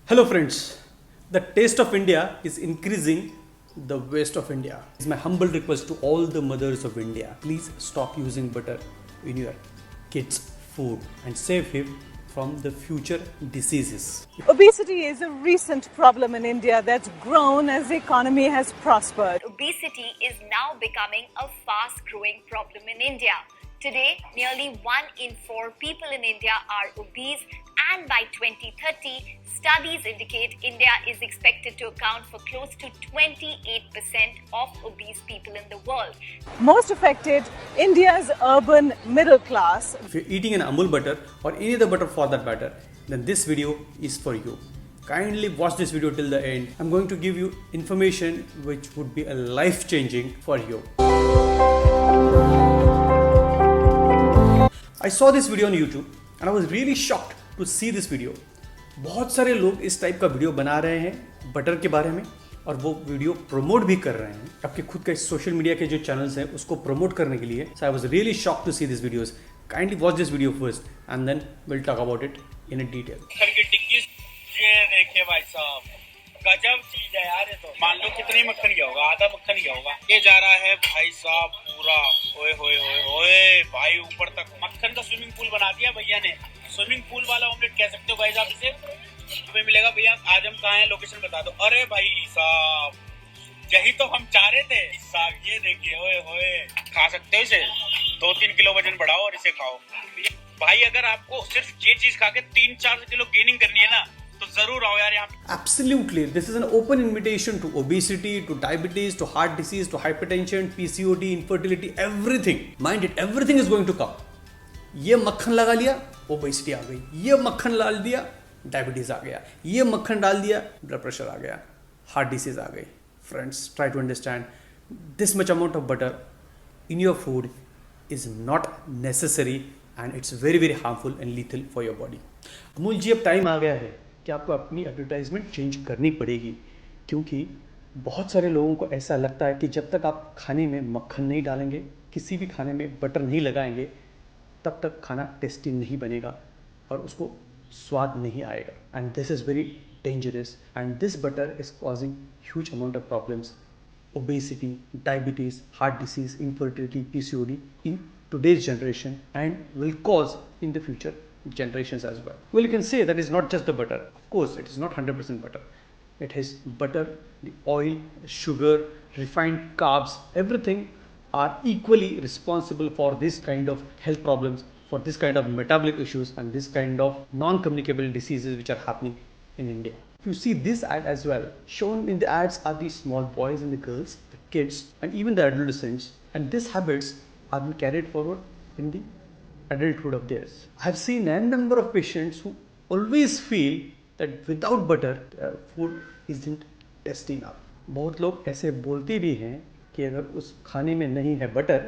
Hello friends, the taste of India is increasing the waste of India. It's my humble request to all the mothers of India. Please stop using butter in your kids' food and save him from the future diseases. Obesity is a recent problem in India that's grown as the economy has prospered. Obesity is now becoming a fast growing problem in India. Today, nearly 1 in 4 people in India are obese, and by 2030, studies indicate India is expected to account for close to 28% of obese people in the world. Most affected, India's urban middle class. If you're eating an Amul butter or any other butter for that matter, then this video is for you. Kindly watch this video till the end. I'm going to give you information which would be a life changing for you. I saw this video on YouTube and I was really shocked to see this video. बहुत सारे लोग इस type का video बना रहे हैं butter के बारे में और वो वीडियो प्रमोट भी कर रहे हैं आपके खुद के सोशल मीडिया के जो चैनल्स हैं उसको प्रमोट करने के लिए. So I was really shocked to see these videos. Kindly watch this video first and then we'll talk about it in a detail. ये देखिए भाई साहब, गजब चीज है यार. ये तो मान लो कितनी मक्खन गया होगा, आधा मक्खन गया होगा. ये जा रहा है भाई साहब पूरा. ओए होए होए होए भाई, ऊपर तक मक्खन का स्विमिंग पूल बना दिया भैया ने. स्विमिंग पूल वाला ऑमलेट कह सकते हो भाई साहब इसे. हमें मिलेगा भैया. आज हम कहाँ हैं, लोकेशन बता दो. अरे भाई साहब, यही तो हम चाह रहे थे साहब. ये देखिए, ओए होए, खा सकते हो इसे. 2-3 किलो वजन बढ़ाओ और इसे खाओ भाई. अगर आपको सिर्फ ये चीज खा के 3-4 किलो गेनिंग करनी है ना, तो जरूर आओ यार यहाँ. Absolutely, this is an open invitation to obesity, to diabetes, to heart disease, to hypertension, PCOD, infertility, everything. Mind it, everything is going to come. ये मक्खन लगा लिया, ओबेसिटी आ गई. ये मक्खन डाल दिया, डायबिटीज आ गया. ये मक्खन डाल दिया, ब्लड प्रेशर आ गया, हार्ट डिसीज आ गई. Friends, try to understand this much amount of butter in your food is not necessary and it's very harmful and lethal for your body. Amul जी, अब टाइम आ गया है कि आपको अपनी एडवर्टाइजमेंट चेंज करनी पड़ेगी, क्योंकि बहुत सारे लोगों को ऐसा लगता है कि जब तक आप खाने में मक्खन नहीं डालेंगे, किसी भी खाने में बटर नहीं लगाएंगे, तब तक खाना टेस्टी नहीं बनेगा और उसको स्वाद नहीं आएगा. And this is very dangerous and this butter is causing huge amount of problems. obesity, diabetes, heart disease, infertility, PCOD in today's generation and will cause in the future generations as well. Well, you can say that it's not just the butter. Of course, it is not 100% butter. It is butter, the oil, sugar, refined carbs, everything are equally responsible for this kind of health problems, for this kind of metabolic issues and this kind of non-communicable diseases which are happening in India. If you see this ad as well, shown in the ads are these small boys and the girls, the kids and even the adolescents, and these habits are being carried forward in the adulthood of theirs. I have seen a number of patients who always feel that without butter food isn't tasty enough. बहुत लोग ऐसे बोलते भी हैं कि अगर उस खाने में नहीं है बटर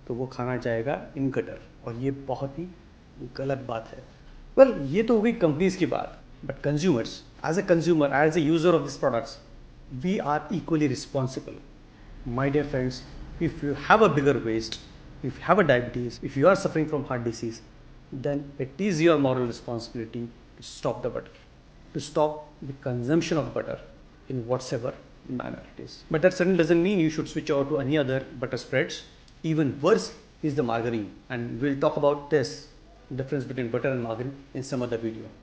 तो वो खाना जाएगा इन गटर, और ये बहुत ही गलत बात है. वेल, ये तो हो गई कंपनीज की बात, but consumers, as a consumer, as a user of these products, we are equally responsible. My dear friends, if you have a bigger waist, if you have a diabetes, if you are suffering from heart disease, then it is your moral responsibility to stop the butter, to stop the consumption of butter in whatsoever manner it is. But that certainly doesn't mean you should switch over to any other butter spreads. Even worse is the margarine, and we'll talk about this difference between butter and margarine in some other video.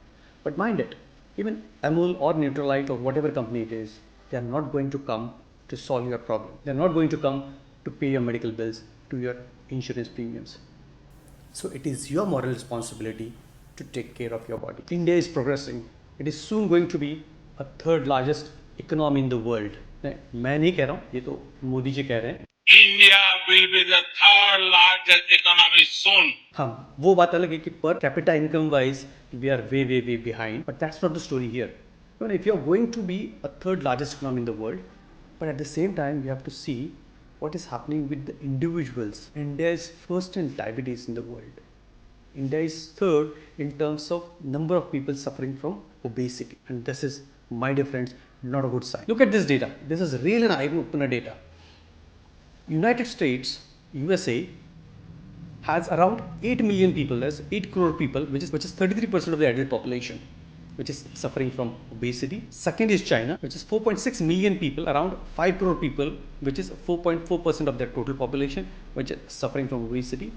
But mind it, even Amul or Neutralite or whatever company it is, they are not going to come to solve your problem. They are not going to come to pay your medical bills, to your insurance premiums. So it is your moral responsibility to take care of your body. India is progressing. It is soon going to be a third largest economy in the world. मैं नहीं कह रहा हूँ, ये तो मोदी जी कह रहे हैं. India will be the third largest economy soon. हाँ, वो बात अलग है कि per capita income wise we are way behind, but that's not the story here. Even if you are going to be a third largest economy in the world, but at the same time you have to see what is happening with the individuals. India is first in diabetes in the world. India is third in terms of number of people suffering from obesity, and this is, my dear friends, not a good sign. Look at this data. This is real and eye-opener data. United States, USA, has around 8 million people, that's 8 crore people, which is 33% of the adult population. which is suffering from obesity. Second is China, which is 4.6 million people, around 5 crore people, which is 4.4% of their total population, which is suffering from obesity.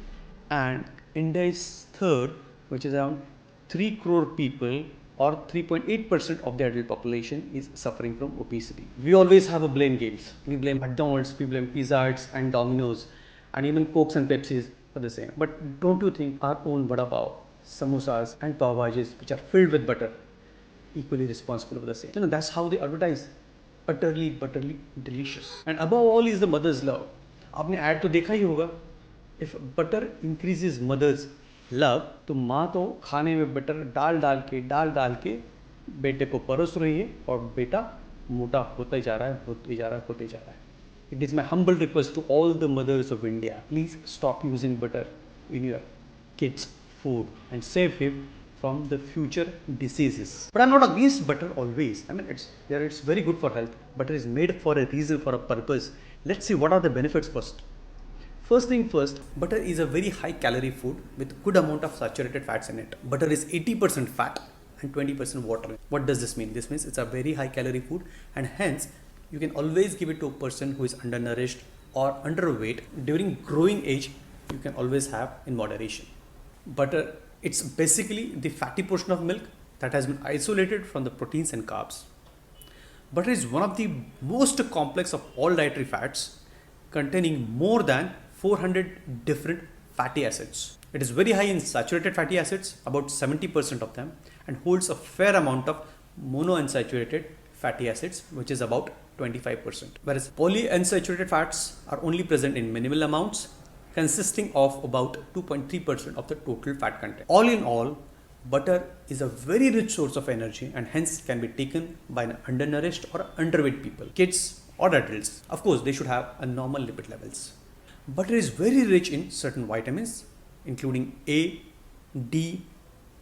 And India is third, which is around 3 crore people, or 3.8% of the adult population is suffering from obesity. We always have a blame games. We blame McDonald's, we blame Pizza Huts and Domino's, and even Cokes and Pepsis for the same. But don't you think our own vada pav, samosas and pav bhajis, which are filled with butter, equally responsible for the same? That's how they advertise. Butterly delicious. And above all is the mother's love. आपने ad तो देखा ही होगा. If butter increases mother's love, तो माँ तो खाने में butter डाल डाल के बेटे को परोस रही है, और बेटा मोटा होता ही जा रहा है. It is my humble request to all the mothers of India, please stop using butter in your kids' food and save him from the future diseases. But I'm not against butter always. I mean, it's very good for health. Butter is made for a reason, for a purpose. Let's see what are the benefits first. First thing first, butter is a very high calorie food with good amount of saturated fats in it. Butter is 80% fat and 20% water. What does this mean? This means it's a very high calorie food, and hence you can always give it to a person who is undernourished or underweight. During growing age, you can always have in moderation. Butter, it's basically the fatty portion of milk that has been isolated from the proteins and carbs. Butter is one of the most complex of all dietary fats, containing more than 400 different fatty acids. It is very high in saturated fatty acids, about 70% of them, and holds a fair amount of monounsaturated fatty acids, which is about 25%. Whereas polyunsaturated fats are only present in minimal amounts, consisting of about 2.3% of the total fat content. All in all, butter is a very rich source of energy, and hence can be taken by an undernourished or underweight people, kids or adults. Of course, they should have a normal lipid levels. Butter is very rich in certain vitamins, including A, D,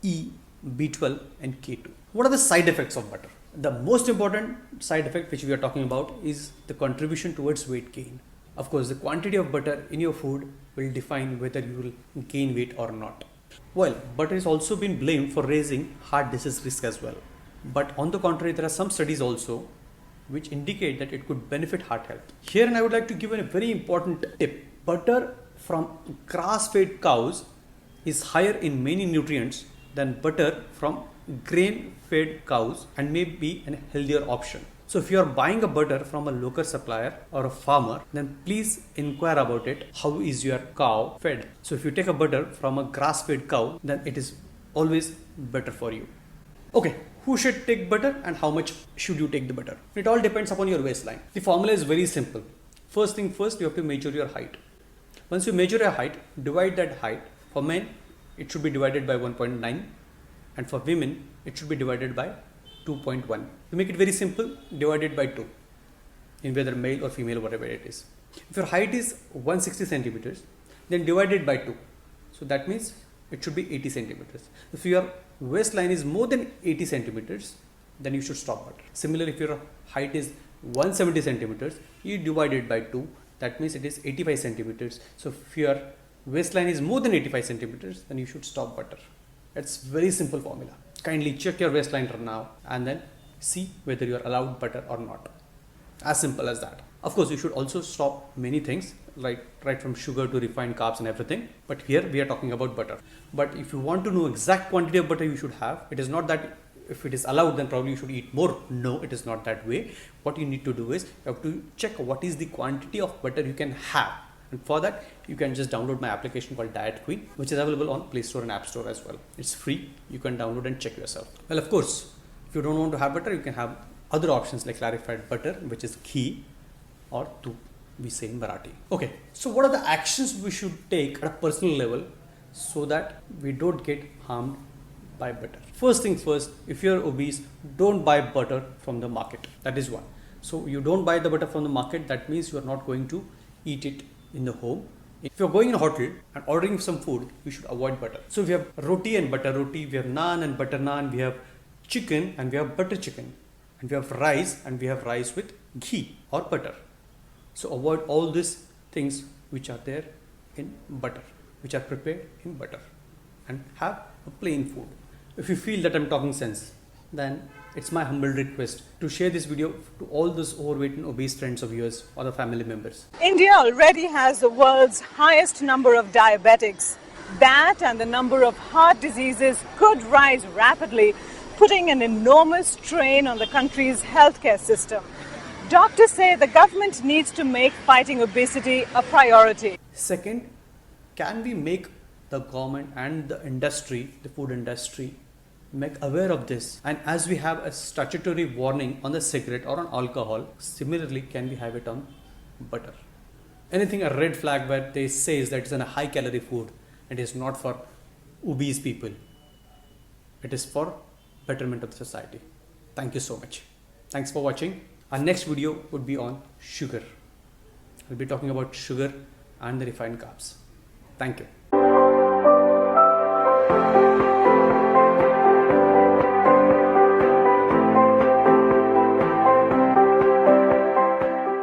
E, B12 and K2. What are the side effects of butter? The most important side effect which we are talking about is the contribution towards weight gain. Of course, the quantity of butter in your food will define whether you will gain weight or not. Well, butter has also been blamed for raising heart disease risk as well. But on the contrary, there are some studies also which indicate that it could benefit heart health. Here, and I would like to give a very important tip. Butter from grass-fed cows is higher in many nutrients than butter from grain-fed cows, and may be a healthier option. So if you are buying a butter from a local supplier or a farmer, then please inquire about it. How is your cow fed? So if you take a butter from a grass-fed cow, then it is always better for you. Okay, who should take butter and how much should you take the butter? It all depends upon your waistline. The formula is very simple. First thing first, you have to measure your height. Once you measure your height, divide that height. For men, it should be divided by 1.9, and for women, it should be divided by 2.1. To make it very simple, divide it by 2, in whether male or female, whatever it is. If your height is 160 centimeters, then divide it by 2. So that means it should be 80 centimeters. If your waistline is more than 80 centimeters, then you should stop butter. Similarly, if your height is 170 centimeters, you divide it by 2. That means it is 85 centimeters. So if your waistline is more than 85 centimeters, then you should stop butter. It's very simple formula. Kindly check your waistline now and then see whether you are allowed butter or not. As simple as that. Of course, you should also stop many things, like right from sugar to refined carbs and everything. But here we are talking about butter. But if you want to know exact quantity of butter you should have, it is not that if it is allowed, then probably you should eat more. No, it is not that way. What you need to do is you have to check what is the quantity of butter you can have. And for that, you can just download my application called Diet Queen, which is available on Play Store and App Store as well. It's free. You can download and check yourself. Well, of course, if you don't want to have butter, you can have other options like clarified butter, which is ghee, or toop, we say in Marathi. Okay, so what are the actions we should take at a personal level so that we don't get harmed by butter? First thing first, if you're obese, don't buy butter from the market. That is one. So you don't buy the butter from the market. That means you are not going to eat it in the home. If you're going in a hotel and ordering some food, you should avoid butter. So we have roti and butter roti, we have naan and butter naan, we have chicken and we have butter chicken, and we have rice and we have rice with ghee or butter. So avoid all these things which are there in butter, which are prepared in butter, and have a plain food. If you feel that I'm talking sense, then it's my humble request to share this video to all those overweight and obese friends of yours or the family members. India already has the world's highest number of diabetics. That and the number of heart diseases could rise rapidly, putting an enormous strain on the country's healthcare system. Doctors say the government needs to make fighting obesity a priority. Second, can we make the government and the industry, the food industry, make aware of this? And as we have a statutory warning on the cigarette or on alcohol, similarly, can we have it on butter? Anything a red flag where they say that it's a high calorie food. It is not for obese people. It is for betterment of the society. Thank you so much. Thanks for watching. Our next video would be on sugar. I'll be talking about sugar and the refined carbs. Thank you.